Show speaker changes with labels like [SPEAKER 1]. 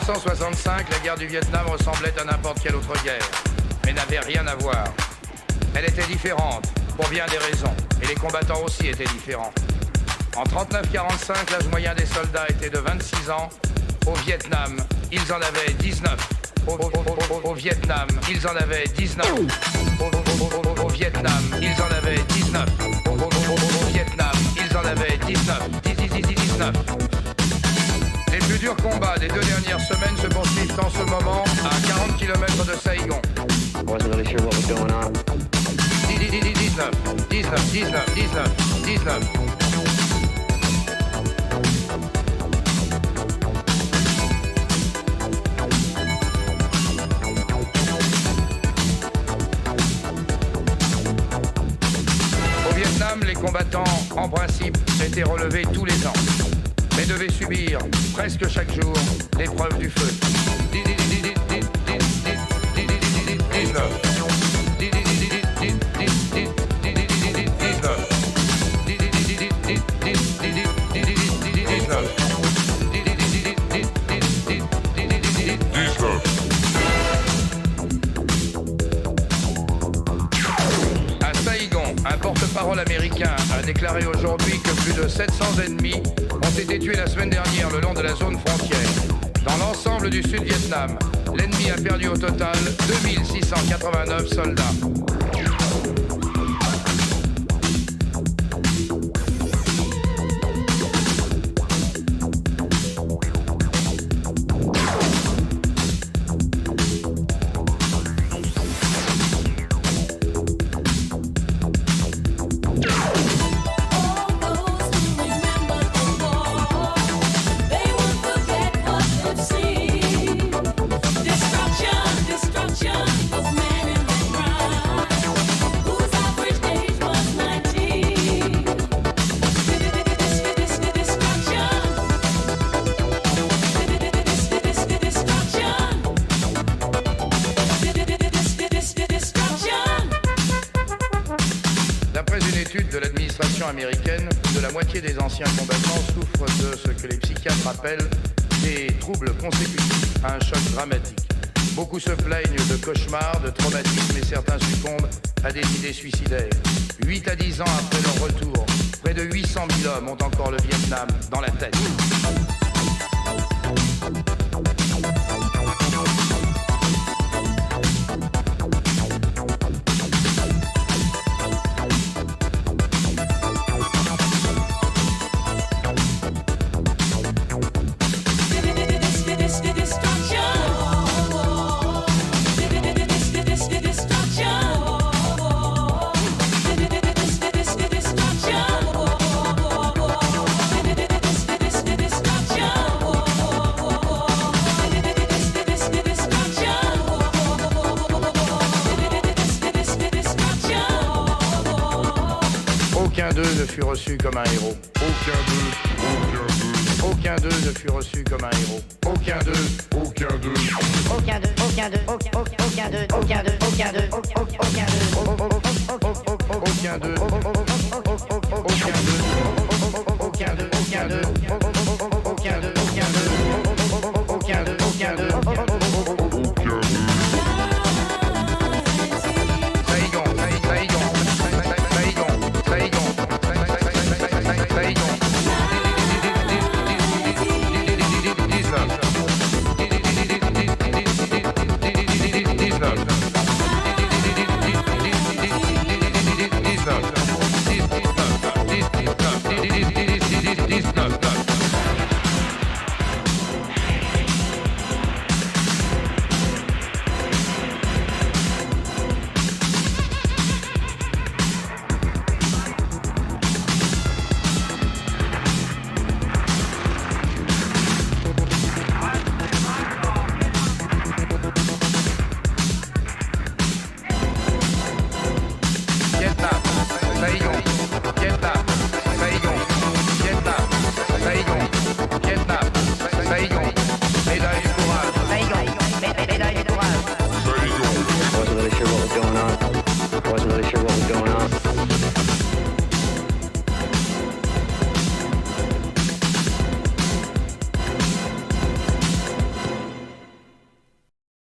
[SPEAKER 1] 1965, la guerre du Vietnam ressemblait à n'importe quelle autre guerre, mais n'avait rien à voir. Elle était différente, pour bien des raisons, et les combattants aussi étaient différents. En 39-45, l'âge moyen des soldats était de 26 ans. Au Vietnam, ils en avaient 19. Au Vietnam, ils en avaient 19. Au Vietnam, ils en avaient 19. Au Vietnam, ils en avaient 19. 19. Les plus durs combats des 2 dernières semaines se poursuivent en ce moment à 40 km de Saigon. 19. Au Vietnam, les combattants, en principe, étaient relevés tous les ans, mais devaient subir, presque chaque jour, l'épreuve du feu. 19. À Saigon, un porte-parole américain a déclaré aujourd'hui que plus de 700 ennemis ont été tués la semaine dernière le long de la zone frontière. Dans l'ensemble du Sud-Vietnam, l'ennemi a perdu au total 2689 soldats. Américaine, plus de la moitié des anciens combattants souffrent de ce que les psychiatres appellent des troubles consécutifs à un choc dramatique. Beaucoup se plaignent de cauchemars, de traumatismes et certains succombent à des idées suicidaires. 8 à 10 ans après leur retour, près de 800 000 hommes ont encore le Vietnam dans la tête. Aucun d'eux ne fut reçu comme un héros. Aucun d'eux ne fut reçu comme un héros. Aucun d'eux